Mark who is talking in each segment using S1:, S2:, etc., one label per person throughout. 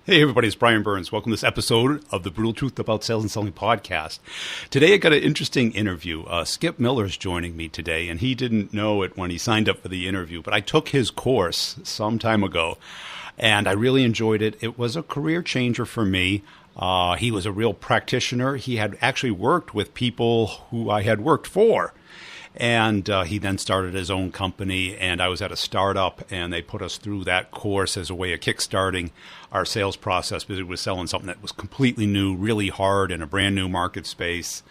S1: Hey everybody, it's Brian Burns. Welcome to this episode of the Brutal Truth About Sales and Selling podcast. Today I got an interesting interview. Skip Miller's joining me today, and he didn't know it when he signed up for the interview, but I took his course some time ago, and I really enjoyed it. It was a career changer for me. He was a real practitioner. He had actually worked with people who I had worked for. And he then started his own company, and I was at a startup, and they put us through that course as a way of kickstarting our sales process because it was selling something that was completely new, really hard in a brand new market space.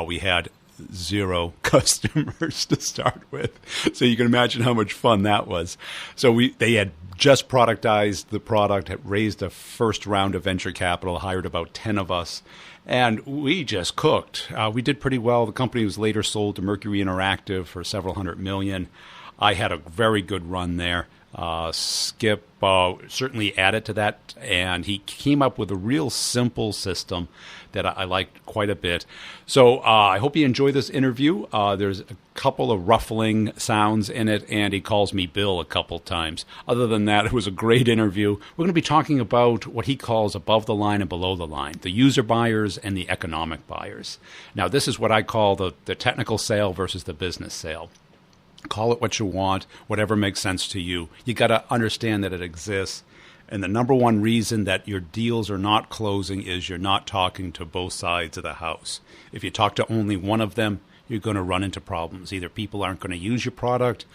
S1: We had 0 customers to start with, so you can imagine how much fun that was. So they had just productized the product, had raised a first round of venture capital, hired about 10 of us. And we just cooked. We did pretty well. The company was later sold to Mercury Interactive for several $100 million. I had a very good run there. Skip certainly added to that, and he came up with a real simple system that I liked quite a bit. So I hope you enjoy this interview. There's a couple of ruffling sounds in it, and he calls me Bill a couple times. Other than that, it was a great interview. We're going to be talking about what he calls above the line and below the line, the user buyers and the economic buyers. Now, this is what I call the technical sale versus the business sale. Call it what you want, whatever makes sense to you. You got to understand that it exists. And the number one reason that your deals are not closing is you're not talking to both sides of the house. If you talk to only one of them, you're going to run into problems. Either people aren't going to use your product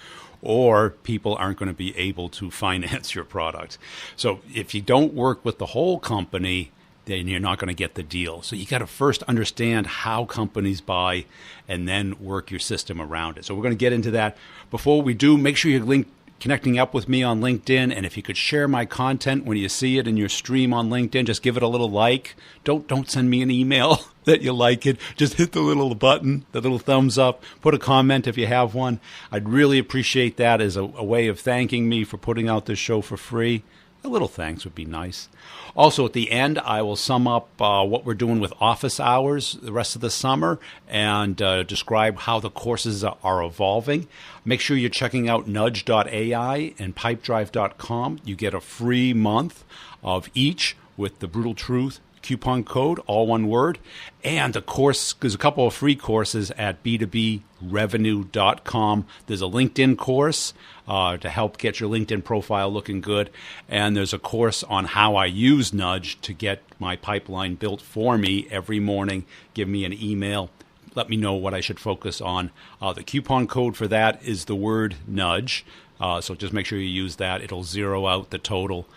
S1: or people aren't going to be able to finance your product. So if you don't work with the whole company, then you're not going to get the deal. So you got to first understand how companies buy and then work your system around it. So we're going to get into that. Before we do, make sure you're connecting up with me on LinkedIn. And if you could share my content when you see it in your stream on LinkedIn, just give it a little like. Don't send me an email that you like it. Just hit the little button, the little thumbs up. Put a comment if you have one. I'd really appreciate that as a way of thanking me for putting out this show for free. A little thanks would be nice. Also, at the end, I will sum up what we're doing with office hours the rest of the summer and describe how the courses are evolving. Make sure you're checking out nudge.ai and pipedrive.com. You get a free month of each with the Brutal Truth coupon code, all one word. And the course, there's a couple of free courses at b2brevenue.com. There's a LinkedIn course to help get your LinkedIn profile looking good. And there's a course on how I use Nudge to get my pipeline built for me every morning. Give me an email. Let me know what I should focus on. The coupon code for that is the word nudge. So just make sure you use that. It'll zero out the total.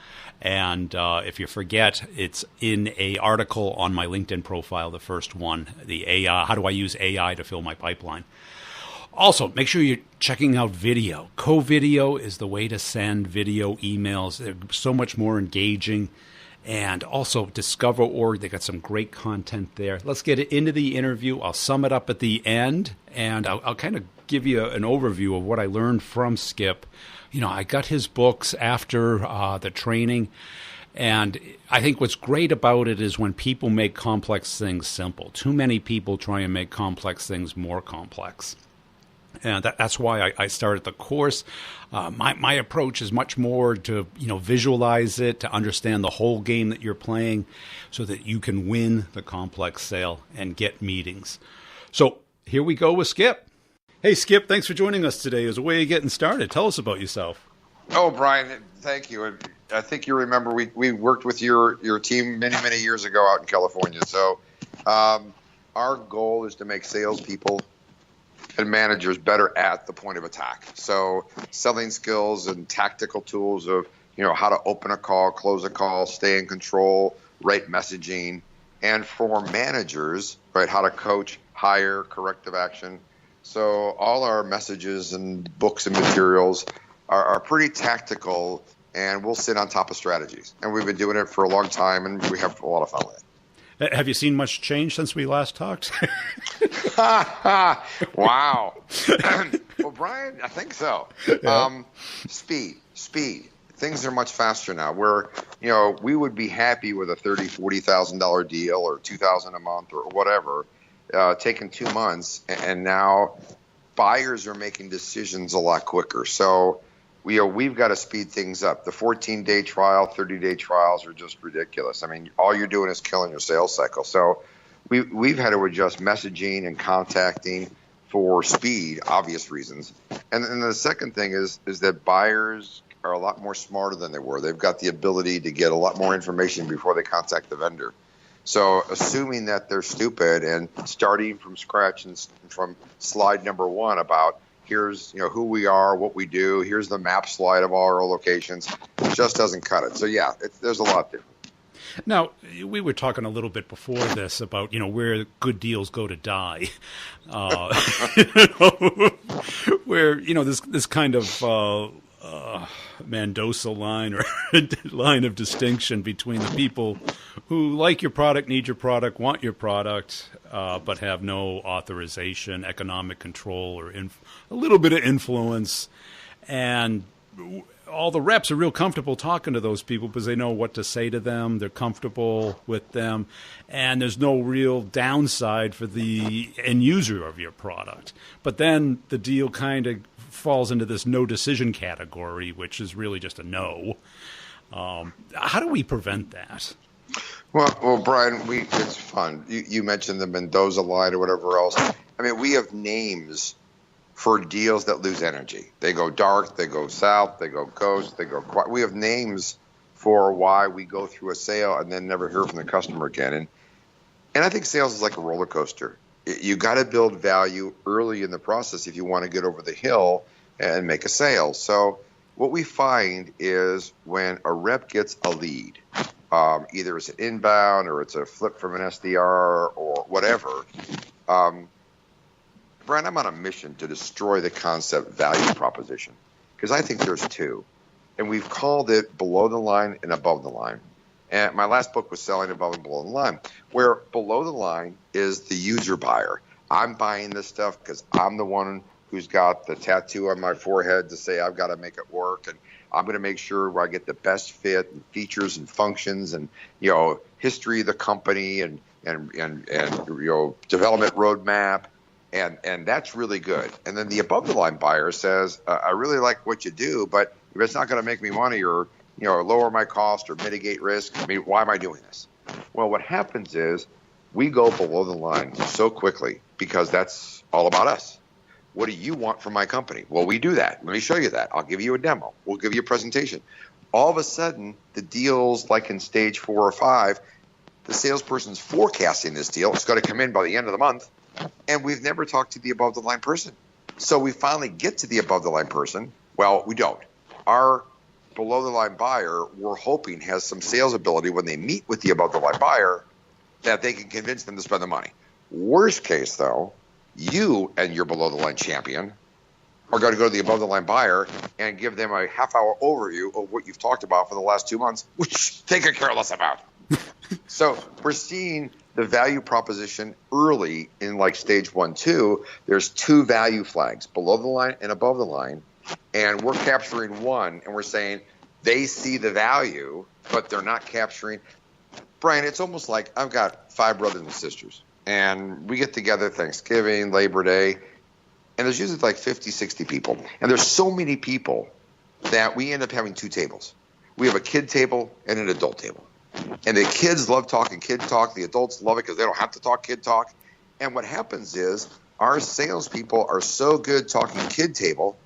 S1: And if you forget, it's in an article on my LinkedIn profile, the first one, the AI, how do I use AI to fill my pipeline? Also, make sure you're checking out video. Co-video is the way to send video emails. They're so much more engaging. And also Discover.org, they got some great content there. Let's get into the interview. I'll sum it up at the end, and I'll kind of give you an overview of what I learned from Skip. You know, I got his books after the training, and I think what's great about it is when people make complex things simple. Too many people try and make complex things more complex. And that's why I started the course. My approach is much more to visualize it, to understand the whole game that you're playing so that you can win the complex sale and get meetings. So here we go with Skip. Hey, Skip, thanks for joining us today as a way of getting started. Tell us about yourself.
S2: Oh, Brian, thank you. I think you remember we worked with your team many, many years ago out in California. So our goal is to make salespeople and managers better at the point of attack. So selling skills and tactical tools of, how to open a call, close a call, stay in control, right messaging, and for managers, right, how to coach, hire, corrective action. So all our messages and books and materials are pretty tactical, and we'll sit on top of strategies. And we've been doing it for a long time, and we have a lot of fun with it.
S1: Have you seen much change since we last talked?
S2: Wow. Well, Brian, I think so. Yeah. Speed. Things are much faster now. Where we would be happy with a $30,000, $40,000 deal or $2,000 a month or whatever, taking 2 months, and now buyers are making decisions a lot quicker. So we've got to speed things up. The 14-day trial, 30-day trials are just ridiculous. I mean, all you're doing is killing your sales cycle. So we've had to adjust messaging and contacting for speed, obvious reasons. And then the second thing is that buyers are a lot more smarter than they were. They've got the ability to get a lot more information before they contact the vendor. So assuming that they're stupid and starting from scratch and from slide number 1 about here's who we are, what we do, here's the map slide of all our locations, it just doesn't cut it. So yeah, there's a lot there.
S1: Now, we were talking a little bit before this about, where good deals go to die. Where, this kind of Mendoza line or line of distinction between the people who like your product, need your product, want your product, but have no authorization, economic control, or a little bit of influence. And all the reps are real comfortable talking to those people because they know what to say to them. They're comfortable with them. And there's no real downside for the end user of your product. But then the deal kind of falls into this no decision category, which is really just a no. How do we prevent that?
S2: Well, Brian, it's fun. You mentioned the Mendoza line or whatever else. I mean, we have names for deals that lose energy. They go dark, they go south, they go ghost, they go quiet. We have names for why we go through a sale and then never hear from the customer again. And I think sales is like a roller coaster. You got to build value early in the process if you want to get over the hill and make a sale. So what we find is when a rep gets a lead, either it's an inbound or it's a flip from an SDR or whatever, Brian, I'm on a mission to destroy the concept value proposition because I think there's two. And we've called it below the line and above the line. And my last book was Selling Above and Below the Line, where below the line is the user buyer. I'm buying this stuff because I'm the one who's got the tattoo on my forehead to say I've got to make it work, and I'm going to make sure I get the best fit and features and functions and history of the company and development roadmap. And that's really good. And then the above the line buyer says, I really like what you do, but if it's not going to make me money or lower my cost or mitigate risk, I mean, why am I doing this? Well, what happens is we go below the line so quickly because that's all about us. What do you want from my company? Well, we do that. Let me show you that. I'll give you a demo. We'll give you a presentation. All of a sudden, the deals like in stage 4 or 5, the salesperson's forecasting this deal. It's going to come in by the end of the month. And we've never talked to the above the line person. So we finally get to the above the line person. Well, we don't. Our below the line buyer, we're hoping, has some sales ability when they meet with the above the line buyer that they can convince them to spend the money. Worst case, though, you and your below the line champion are going to go to the above the line buyer and give them a half-hour overview of what you've talked about for the last 2 months, which they could care less about. So we're seeing the value proposition early in like stage 1, 2. There's 2 value flags, below the line and above the line. And we're capturing one, and we're saying they see the value, but they're not capturing. Brian, it's almost like I've got 5 brothers and sisters, and we get together Thanksgiving, Labor Day, and there's usually like 50, 60 people. And there's so many people that we end up having 2 tables. We have a kid table and an adult table. And the kids love talking kid talk. The adults love it because they don't have to talk kid talk. And what happens is our salespeople are so good talking kid table,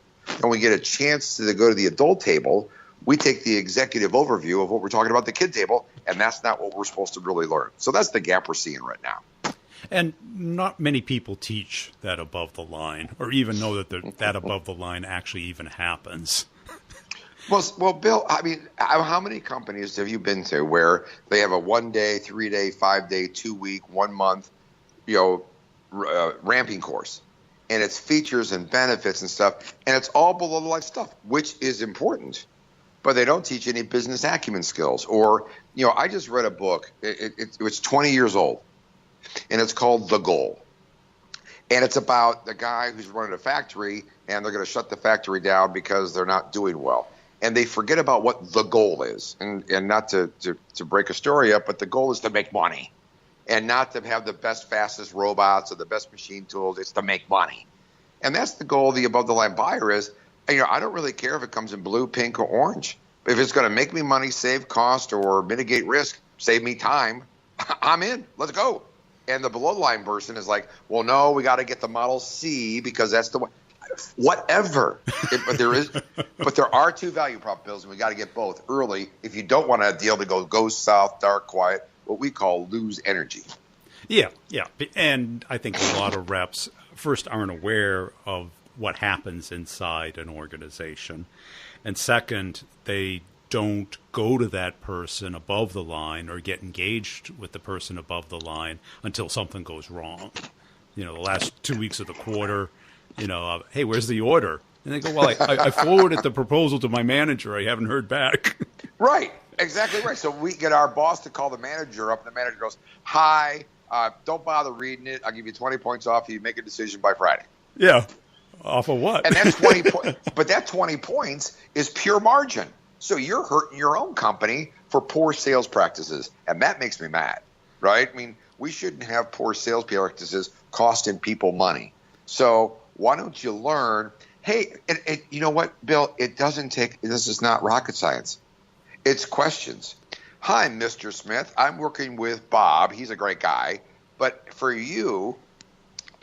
S2: and we get a chance to go to the adult table, we take the executive overview of what we're talking about the kid table, and that's not what we're supposed to really learn. So that's the gap we're seeing right now.
S1: And not many people teach that above the line or even know that that above the line actually even happens.
S2: Well, Bill, I mean, how many companies have you been to where they have a 1-day, 3-day, 5-day, 2-week, 1 month, ramping course, and it's features and benefits and stuff, and it's all below the line stuff, which is important, but they don't teach any business acumen skills. Or, I just read a book. It's 20 years old, and it's called The Goal. And it's about the guy who's running a factory, and they're going to shut the factory down because they're not doing well. And they forget about what the goal is. And not to break a story up, but the goal is to make money and not to have the best, fastest robots or the best machine tools. It's to make money. And that's the goal of the above-the-line buyer is, I don't really care if it comes in blue, pink, or orange. If it's going to make me money, save cost, or mitigate risk, save me time, I'm in. Let's go. And the below the line person is like, well, no, we got to get the Model C because that's the one. Whatever. But there are two value prop bills, and we got to get both early. If you don't want a deal to go south, dark, quiet, what we call lose energy.
S1: Yeah. And I think a lot of reps first aren't aware of what happens inside an organization. And second, they don't go to that person above the line or get engaged with the person above the line until something goes wrong. The last 2 weeks of the quarter, hey, where's the order? And they go, well, I forwarded the proposal to my manager. I haven't heard back.
S2: Right. Exactly right. So we get our boss to call the manager up, and the manager goes, hi, don't bother reading it. I'll give you 20 points off if you make a decision by Friday.
S1: Yeah. Off of what?
S2: And that's 20 points. But that 20 points is pure margin. So you're hurting your own company for poor sales practices. And that makes me mad, right? I mean, we shouldn't have poor sales practices costing people money. So why don't you learn, hey, and you know what, Bill, this is not rocket science. It's questions. Hi, Mr. Smith. I'm working with Bob. He's a great guy. But for you,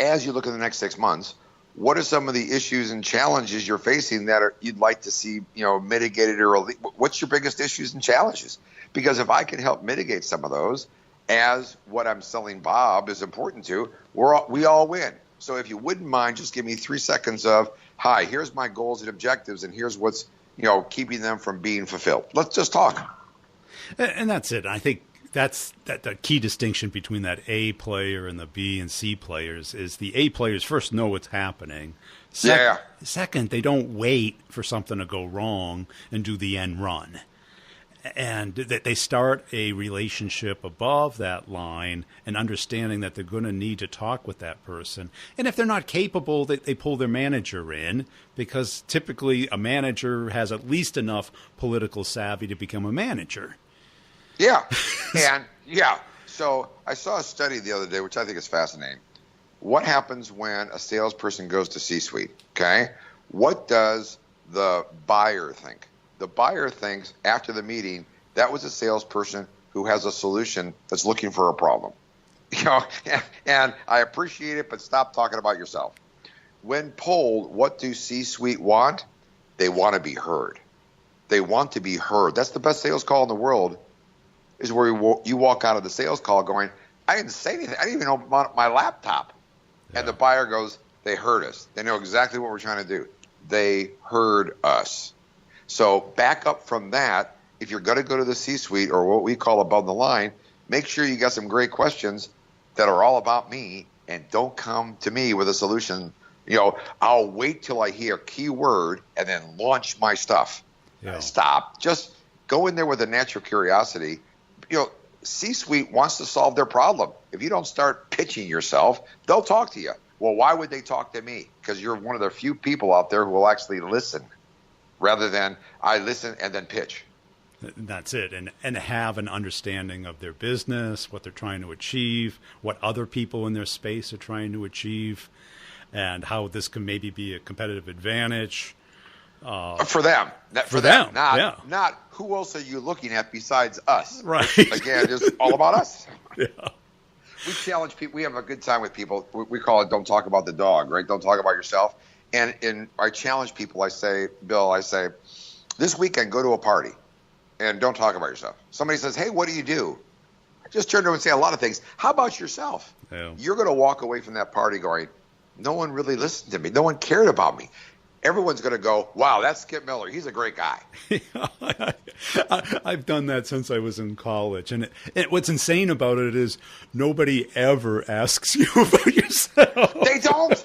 S2: as you look at the next 6 months, what are some of the issues and challenges you're facing that you'd like to see, mitigated, or what's your biggest issues and challenges? Because if I can help mitigate some of those, as what I'm selling Bob is important to, we all win. So if you wouldn't mind, just give me 3 seconds of, hi, here's my goals and objectives, and here's what's, keeping them from being fulfilled. Let's just talk.
S1: And that's it. I think that's the key distinction between that A player and the B and C players is the A players first know what's happening. Second, they don't wait for something to go wrong and do the end run. And that they start a relationship above that line and understanding that they're going to need to talk with that person. And if they're not capable, they pull their manager in, because typically a manager has at least enough political savvy to become a manager.
S2: Yeah. And so I saw a study the other day, which I think is fascinating. What happens when a salesperson goes to C-suite? Okay. What does the buyer think? The buyer thinks after the meeting, that was a salesperson who has a solution that's looking for a problem. And I appreciate it, but stop talking about yourself. When polled, what do C-suite want? They want to be heard. They want to be heard. That's the best sales call in the world, is where you walk out of the sales call going, I didn't say anything. I didn't even open my laptop. Yeah. And the buyer goes, they heard us. They know exactly what we're trying to do. They heard us. So back up from that, if you're going to go to the C-suite, or what we call above the line, make sure you got some great questions that are all about me, and don't come to me with a solution. I'll wait till I hear a key word and then launch my stuff. Yeah. Stop. Just go in there with a natural curiosity. C-suite wants to solve their problem. If you don't start pitching yourself, they'll talk to you. Well, why would they talk to me? Because you're one of the few people out there who will actually listen, rather than I listen and then pitch.
S1: That's it. And have an understanding of their business, what they're trying to achieve, what other people in their space are trying to achieve, and how this can maybe be a competitive advantage.
S2: For them. Not who else are you looking at besides us.
S1: Right.
S2: Again, it's all about us.
S1: Yeah.
S2: We challenge people. We have a good time with people. We call it don't talk about the dog, right? Don't talk about yourself. And I challenge people. I say, Bill, this weekend, go to a party and don't talk about yourself. Somebody says, hey, what do you do? I just turn to them and say a lot of things. How about yourself? Yeah. You're going to walk away from that party going, no one really listened to me. No one cared about me. Everyone's going to go, wow, that's Skip Miller. He's a great guy.
S1: I've done that since I was in college. And what's insane about it is nobody ever asks you about yourself.
S2: They don't.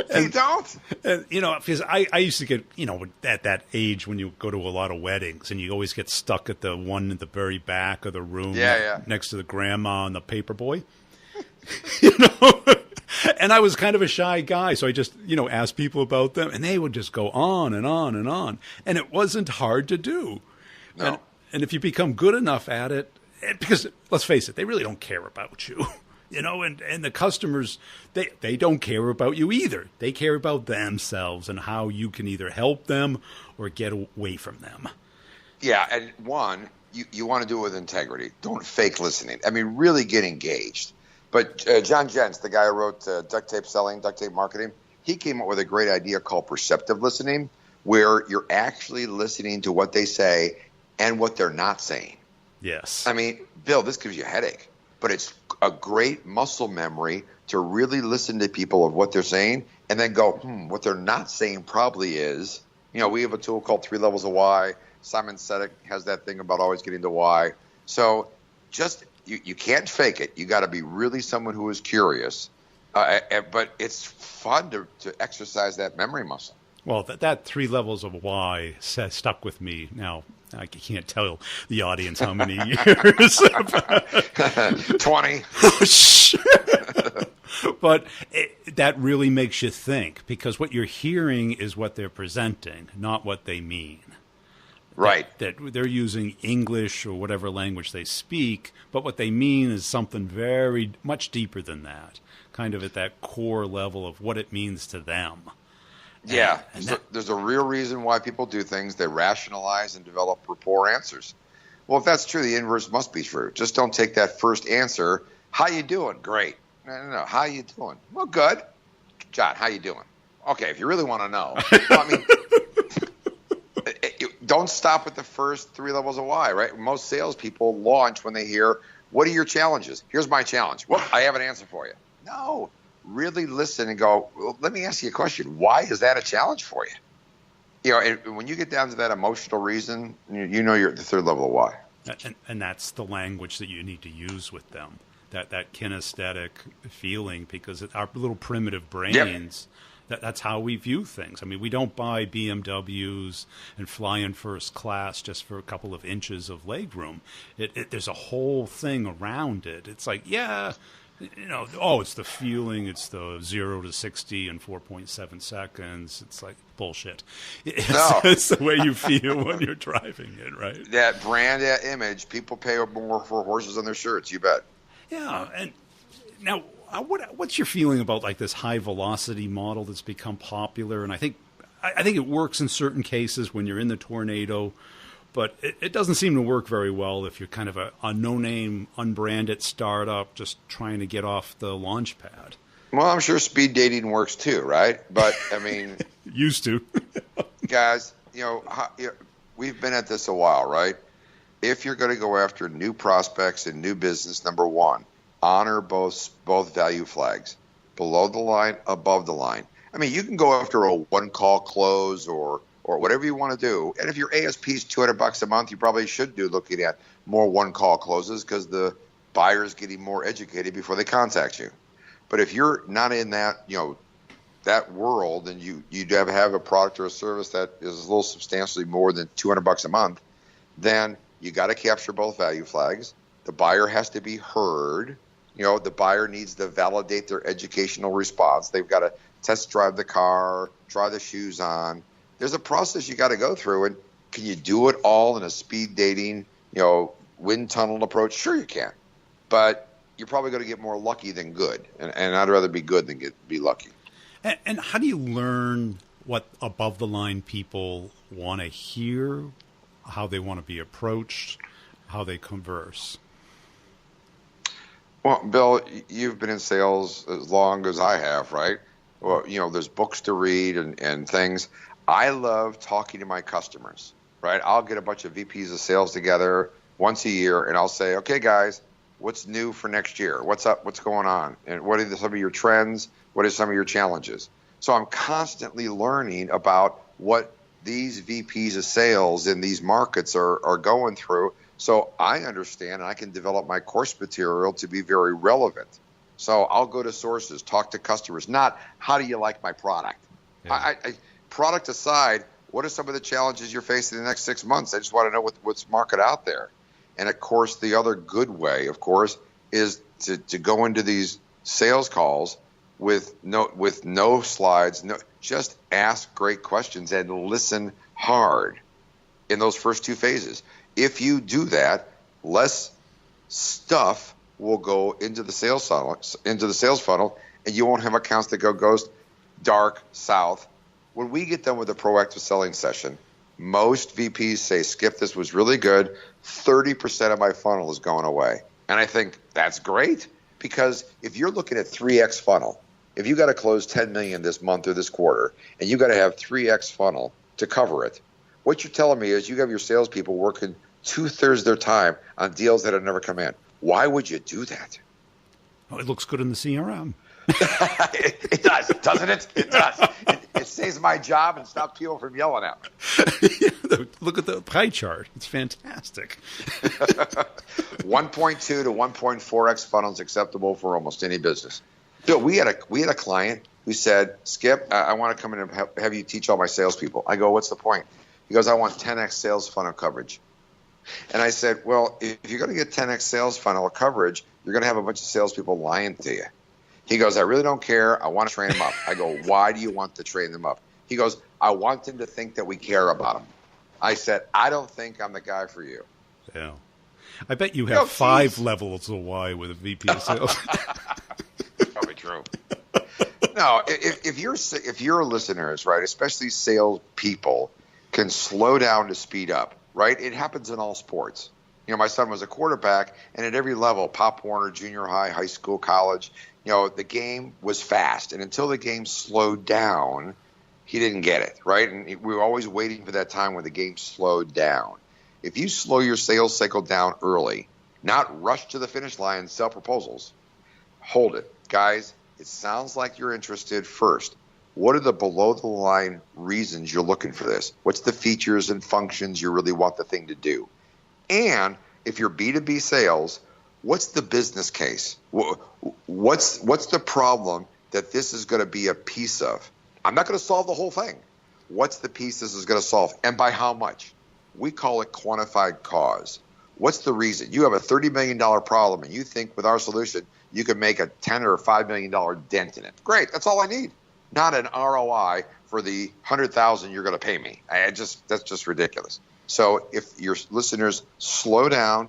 S2: They don't.
S1: And, because I used to get, at that age when you go to a lot of weddings and you always get stuck at the one at the very back of the room next to the grandma and the paper boy. And I was kind of a shy guy, so I just, asked people about them, and they would just go on and on and on. And it wasn't hard to do.
S2: No.
S1: And if you become good enough at it, because let's face it, they really don't care about you. and the customers, they don't care about you either. They care about themselves and how you can either help them or get away from them.
S2: Yeah, and one, you want to do it with integrity. Don't fake listening. I mean, really get engaged. But John Jentz, the guy who wrote Duct Tape Selling, Duct Tape Marketing, he came up with a great idea called perceptive listening, where you're actually listening to what they say and what they're not saying.
S1: Yes.
S2: I mean, Bill, this gives you a headache, but it's a great muscle memory to really listen to people of what they're saying and then go, what they're not saying probably is, we have a tool called 3 Levels of Why. Simon Sinek has that thing about always getting to why. So just you can't fake it. You got to be really someone who is curious. But it's fun to exercise that memory muscle.
S1: Well, that 3 Levels of Why stuck with me. Now, I can't tell the audience how many years.
S2: 20.
S1: But that really makes you think, because what you're hearing is what they're presenting, not what they mean.
S2: Right.
S1: That they're using English or whatever language they speak, but what they mean is something very much deeper than that, kind of at that core level of what it means to them.
S2: Yeah. There's a real reason why people do things. They rationalize and develop rapport answers. Well, if that's true, the inverse must be true. Just don't take that first answer. How you doing? Great. No. How you doing? Well, good. John, how you doing? Okay, if you really want to know. Well, I mean, don't stop at the first 3 levels of why, right? Most salespeople launch when they hear, what are your challenges? Here's my challenge. Well, I have an answer for you. No, really listen and go, well, let me ask you a question. Why is that a challenge for you? And when you get down to that emotional reason, you're at the 3rd level of why.
S1: And that's the language that you need to use with them, that kinesthetic feeling, because our little primitive brains, that's how we view things. I mean, we don't buy BMWs and fly in first class just for a couple of inches of legroom. There's a whole thing around it. It's like, it's the feeling. It's the 0 to 60 in 4.7 seconds. It's like bullshit. It's the way you feel when you're driving it, right?
S2: That brand, that image, people pay more for horses on their shirts, you bet.
S1: Yeah, and now what's your feeling about like this high velocity model that's become popular? And I think it works in certain cases when you're in the tornado, but it doesn't seem to work very well if you're kind of a no-name, unbranded startup just trying to get off the launch pad.
S2: Well, I'm sure speed dating works too, right? But I mean,
S1: used to. Guys,
S2: we've been at this a while, right? If you're going to go after new prospects and new business, number one, honor both value flags, below the line, above the line. I mean, you can go after a one-call close or whatever you want to do. And if your ASP is $200 a month, you probably should do looking at more one-call closes because the buyer is getting more educated before they contact you. But if you're not in that, that world, and you have a product or a service that is a little substantially more than $200 a month, then you got to capture both value flags. The buyer has to be heard. The buyer needs to validate their educational response. They've got to test drive the car, try the shoes on. There's a process you got to go through. And can you do it all in a speed dating, wind tunnel approach? Sure you can. But you're probably going to get more lucky than good. And I'd rather be good than be lucky.
S1: And how do you learn what above the line people want to hear, how they want to be approached, how they converse?
S2: Well, Bill, you've been in sales as long as I have, right? Well, there's books to read and things. I love talking to my customers, right? I'll get a bunch of VPs of sales together once a year, and I'll say, okay, guys, what's new for next year? What's up? What's going on? And what are some of your trends? What are some of your challenges? So I'm constantly learning about what these VPs of sales in these markets are going through. So I understand and I can develop my course material to be very relevant. So I'll go to sources, talk to customers, not how do you like my product? Yeah. Product aside, what are some of the challenges you're facing in the next 6 months? I just want to know what's market out there. And, of course, the other good way, of course, is to go into these sales calls with no slides, just ask great questions and listen hard in those first 2 phases. If you do that, less stuff, will go into the sales funnel, and you won't have accounts that go ghost, dark, south. When we get done with a proactive selling session, most VPs say, Skip, this was really good. 30% of my funnel is going away. And I think that's great, because if you're looking at 3X funnel, if you got to close 10 million this month or this quarter, and you got to have 3X funnel to cover it, what you're telling me is you have your salespeople working 2/3 of their time on deals that have never come in. Why would you do that?
S1: Oh, it looks good in the CRM.
S2: It does, doesn't it? It does. It saves my job and stops people from yelling at me.
S1: Look at the pie chart. It's fantastic.
S2: 1.2 to 1.4x funnel is acceptable for almost any business. Bill, we had a client who said, Skip, I want to come in and have you teach all my salespeople. I go, what's the point? He goes, I want 10x sales funnel coverage. And I said, well, if you're going to get 10x sales funnel coverage, you're going to have a bunch of salespeople lying to you. He goes, I really don't care. I want to train them up. I go, why do you want to train them up? He goes, I want them to think that we care about them. I said, I don't think I'm the guy for you.
S1: Yeah. I bet you have 5 levels of why with a VP of sales.
S2: Probably true. No, if your listeners, right, especially sales people, can slow down to speed up, right? It happens in all sports. You know, my son was a quarterback, and at every level, Pop Warner, junior high, high school, college, you know, the game was fast. And until the game slowed down, he didn't get it, right? And we were always waiting for that time when the game slowed down. If you slow your sales cycle down early, not rush to the finish line and sell proposals, hold it. Guys, it sounds like you're interested first. What are the below-the-line reasons you're looking for this? What's the features and functions you really want the thing to do? And if you're B2B sales, what's the business case? What's the problem that this is going to be a piece of? I'm not going to solve the whole thing. What's the piece this is going to solve, and by how much? We call it quantified cause. What's the reason? You have a $30 million problem, and you think with our solution you can make a $10 or $5 million dent in it. Great, that's all I need. Not an ROI for the $100,000 you're going to pay me. That's just ridiculous. So if your listeners slow down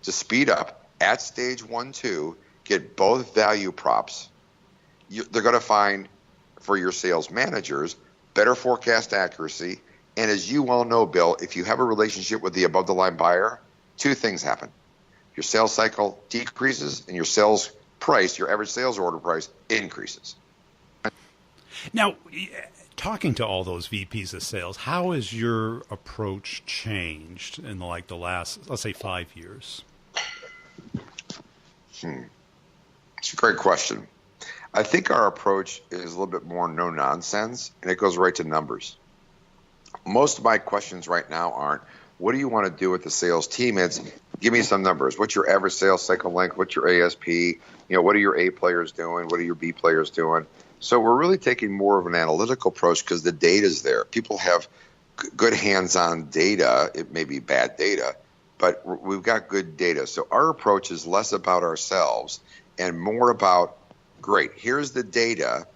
S2: to speed up at stage 1, 2, get both value props, they're going to find for your sales managers better forecast accuracy. And as you well know, Bill, if you have a relationship with the above-the-line buyer, 2 things happen. Your sales cycle decreases and your sales price, your average sales order price, increases.
S1: Now, talking to all those VPs of sales, how has your approach changed in the last, let's say, 5 years?
S2: It's a great question. I think our approach is a little bit more no nonsense, and it goes right to numbers. Most of my questions right now aren't, what do you want to do with the sales team? It's, give me some numbers. What's your average sales cycle length? What's your ASP? You know, what are your A players doing? What are your B players doing? So we're really taking more of an analytical approach because the data's there. People have good hands-on data. It may be bad data, but we've got good data. So our approach is less about ourselves and more about, great, here's the data.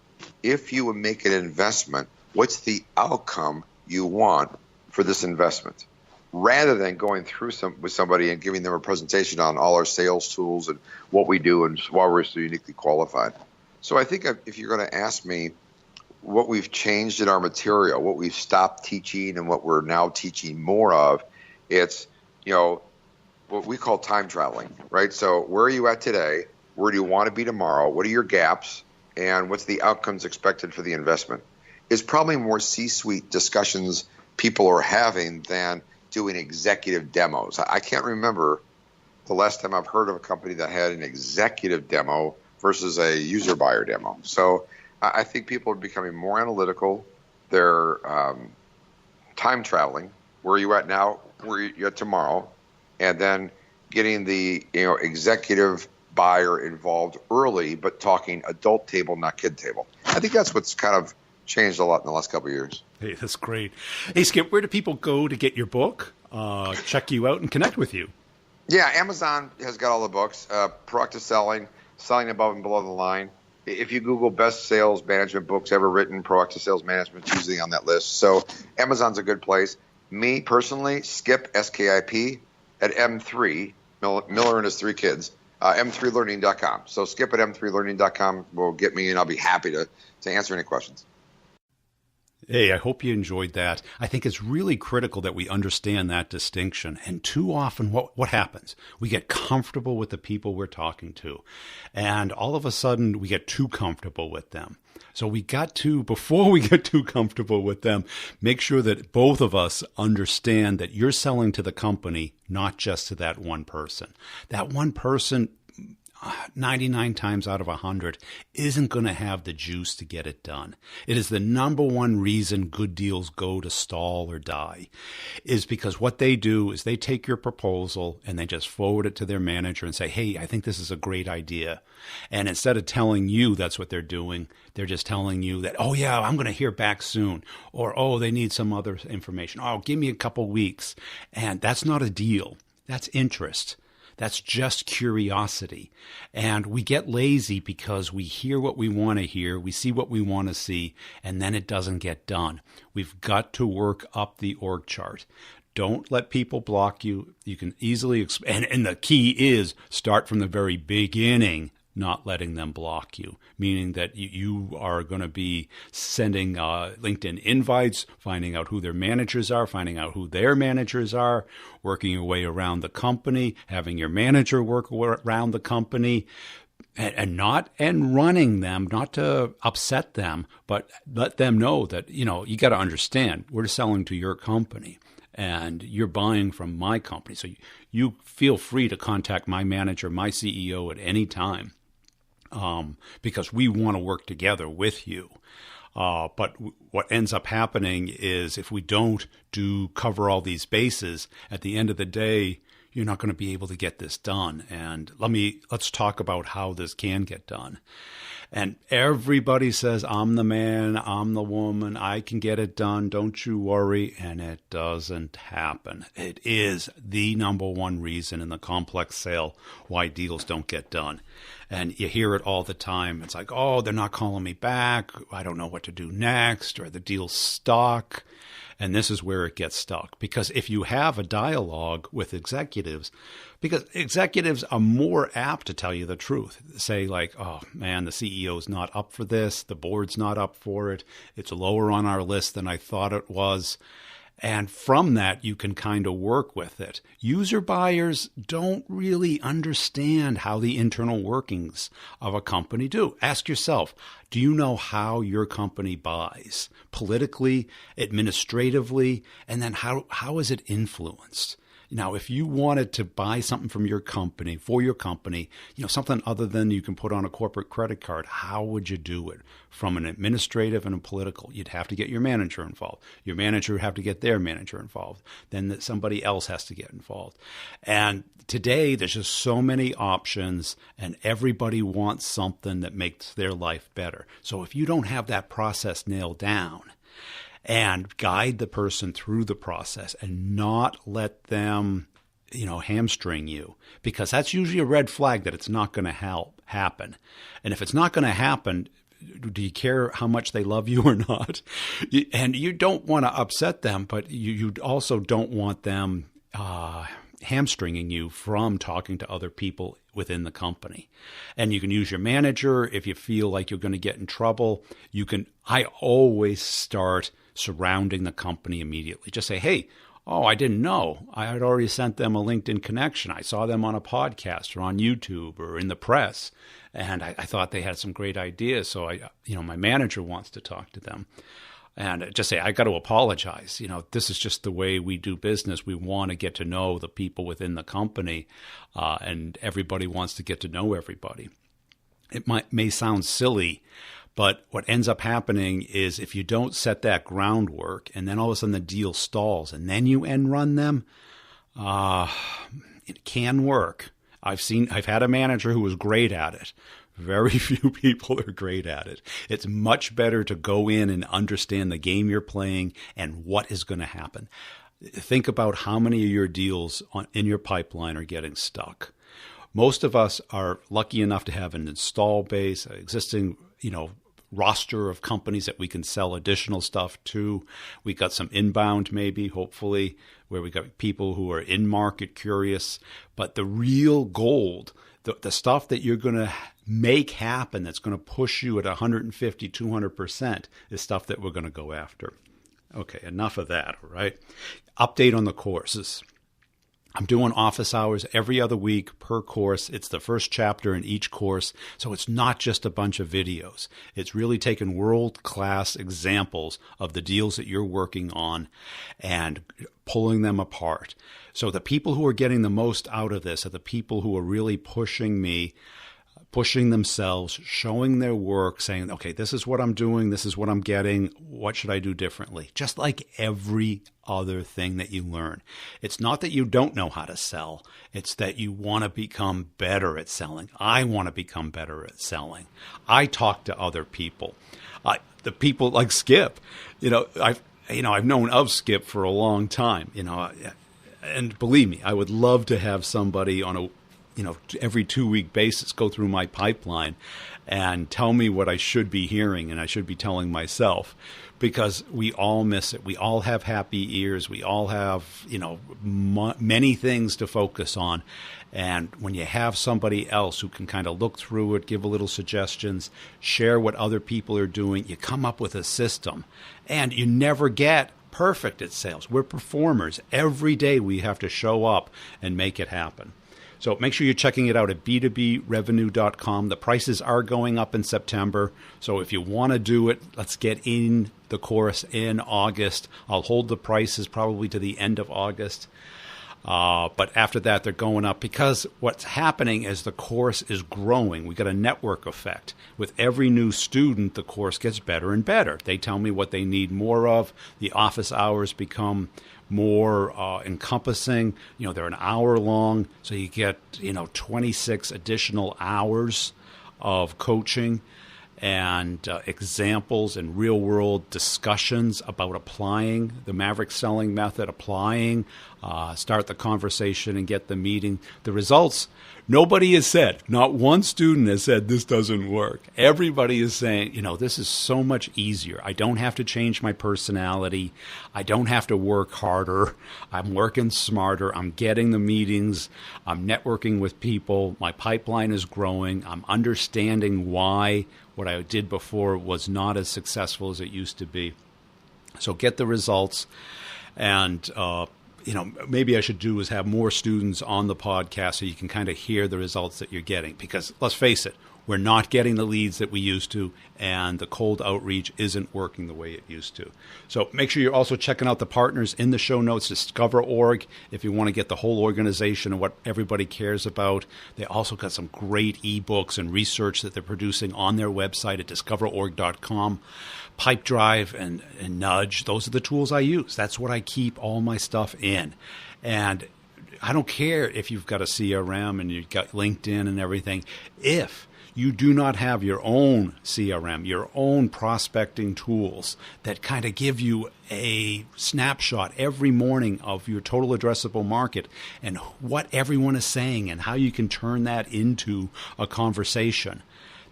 S2: If you would make an investment, what's the outcome you want for this investment? Rather than going through with somebody and giving them a presentation on all our sales tools and what we do and why we're so uniquely qualified. So I think if you're going to ask me what we've changed in our material, what we've stopped teaching and what we're now teaching more of, it's, you know, what we call time traveling, right? So where are you at today? Where do you want to be tomorrow? What are your gaps? And what's the outcomes expected for the investment? It's probably more C-suite discussions people are having than doing executive demos. I can't remember the last time I've heard of a company that had an executive demo versus a user buyer demo. So I think people are becoming more analytical. They're time traveling. Where are you at now? Where are you at tomorrow? And then getting the executive buyer involved early, but talking adult table, not kid table. I think that's what's kind of changed a lot in the last couple of years.
S1: Hey, that's great. Hey, Skip, where do people go to get your book, check you out, and connect with you?
S2: Yeah, Amazon has got all the books. Proactive Selling, Selling Above and Below the Line. If you Google best sales management books ever written, Proactive Sales Management is usually on that list. So Amazon's a good place. Me personally, Skip, SKIP, at M3, Miller and his 3 kids, m3learning.com. So skip at m3learning.com will get me, and I'll be happy to answer any questions.
S1: Hey, I hope you enjoyed that. I think it's really critical that we understand that distinction. And too often, what happens? We get comfortable with the people we're talking to. And all of a sudden, we get too comfortable with them. So we got to, before we get too comfortable with them, make sure that both of us understand that you're selling to the company, not just to that one person. That one person, 99 times out of 100, isn't going to have the juice to get it done. It is the number one reason good deals go to stall or die, is because what they do is they take your proposal and they just forward it to their manager and say, hey, I think this is a great idea. And instead of telling you that's what they're doing, they're just telling you that, oh yeah, I'm going to hear back soon. Or, oh, they need some other information. Oh, give me a couple weeks. And that's not a deal. That's interest. That's just curiosity. And we get lazy because we hear what we want to hear, we see what we want to see, and then it doesn't get done. We've got to work up the org chart. Don't let people block you. You can easily, and the key is start from the very beginning, not letting them block you, meaning that you are going to be sending LinkedIn invites, finding out who their managers are, finding out who their managers are, working your way around the company, having your manager work around the company, and running them, not to upset them, but let them know that, you got to understand, we're selling to your company. And you're buying from my company. So you feel free to contact my manager, my CEO at any time, because we want to work together with you. But what ends up happening is if we don't cover all these bases, at the end of the day, you're not going to be able to get this done. And let's talk about how this can get done. And everybody says, I'm the man, I'm the woman, I can get it done, don't you worry. And it doesn't happen. It is the number one reason in the complex sale why deals don't get done. And you hear it all the time. It's like, oh, they're not calling me back. I don't know what to do next, or the deal's stuck. And this is where it gets stuck. Because if you have a dialogue with executives, because executives are more apt to tell you the truth. Say like, oh man, the CEO's not up for this. The board's not up for it. It's lower on our list than I thought it was. And from that, you can kind of work with it. User buyers don't really understand how the internal workings of a company do. Ask yourself, do you know how your company buys? Politically, administratively, and then how is it influenced? Now, if you wanted to buy something from your company, for your company, something other than you can put on a corporate credit card, how would you do it? From an administrative and a political, you'd have to get your manager involved. Your manager would have to get their manager involved. Then somebody else has to get involved. And today, there's just so many options, and everybody wants something that makes their life better. So if you don't have that process nailed down, and guide the person through the process and not let them, hamstring you, because that's usually a red flag that it's not going to happen. And if it's not going to happen, do you care how much they love you or not? And you don't want to upset them, but you also don't want them hamstringing you from talking to other people within the company. And you can use your manager if you feel like you're going to get in trouble. I always start surrounding the company immediately. Just say, hey, I didn't know. I had already sent them a LinkedIn connection. I saw them on a podcast or on YouTube or in the press. And I thought they had some great ideas. So my manager wants to talk to them. And just say, I got to apologize. This is just the way we do business. We want to get to know the people within the company, and everybody wants to get to know everybody. It may sound silly, but what ends up happening is if you don't set that groundwork and then all of a sudden the deal stalls and then you end run them, it can work. I've had a manager who was great at it. Very few people are great at it. It's much better to go in and understand the game you're playing and what is going to happen. Think about how many of your deals in your pipeline are getting stuck. Most of us are lucky enough to have an install base, existing, roster of companies that we can sell additional stuff to. We got some inbound, maybe, hopefully, where we got people who are in market curious. But the real gold, the stuff that you're going to make happen, that's going to push you at 150, 200%, is stuff that we're going to go after. Okay, enough of that, all right? Update on the courses. I'm doing office hours every other week per course. It's the first chapter in each course, so it's not just a bunch of videos. It's really taking world-class examples of the deals that you're working on and pulling them apart. So the people who are getting the most out of this are the people who are really pushing me, pushing themselves, showing their work, saying, okay, this is what I'm doing, this is what I'm getting, what should I do differently? Just like every other thing that you learn. It's not that you don't know how to sell, it's that you want to become better at selling. I want to become better at selling. I talk to other people. The people like Skip, I've known of Skip for a long time, and believe me, I would love to have somebody on a every 2-week basis go through my pipeline and tell me what I should be hearing and I should be telling myself, because we all miss it. We all have happy ears. We all have, many things to focus on. And when you have somebody else who can kind of look through it, give a little suggestions, share what other people are doing, you come up with a system. And you never get perfect at sales. We're performers. Every day we have to show up and make it happen. So make sure you're checking it out at b2brevenue.com. The prices are going up in September. So if you want to do it, let's get in the course in August. I'll hold the prices probably to the end of August. But after that, they're going up because what's happening is the course is growing. We got a network effect. With every new student, the course gets better and better. They tell me what they need more of. The office hours become more encompassing. They're an hour long, so you get 26 additional hours of coaching and examples and real-world discussions about applying the Maverick selling method, start the conversation and get the meeting. The results, nobody has said, not one student has said this doesn't work. Everybody is saying, this is so much easier. I don't have to change my personality. I don't have to work harder. I'm working smarter. I'm getting the meetings. I'm networking with people. My pipeline is growing. I'm understanding why what I did before was not as successful as it used to be. So get the results. And, maybe I should do is have more students on the podcast so you can kind of hear the results that you're getting. Because let's face it, we're not getting the leads that we used to, and the cold outreach isn't working the way it used to. So make sure you're also checking out the partners in the show notes, Discover.org, if you want to get the whole organization and what everybody cares about. They also got some great ebooks and research that they're producing on their website at discoverorg.com. Pipedrive and Nudge, those are the tools I use. That's what I keep all my stuff in. And I don't care if you've got a CRM and you've got LinkedIn and everything. If you do not have your own CRM, your own prospecting tools that kind of give you a snapshot every morning of your total addressable market and what everyone is saying and how you can turn that into a conversation,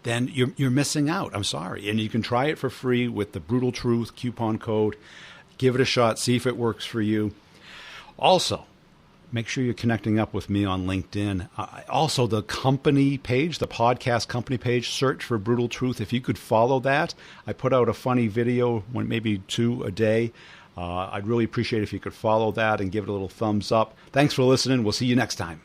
S1: then you're missing out. I'm sorry. And you can try it for free with the Brutal Truth coupon code. Give it a shot. See if it works for you. Also, make sure you're connecting up with me on LinkedIn. Also, the company page, the podcast company page, search for Brutal Truth. If you could follow that, I put out a funny video, maybe 2 a day. I'd really appreciate it if you could follow that and give it a little thumbs up. Thanks for listening. We'll see you next time.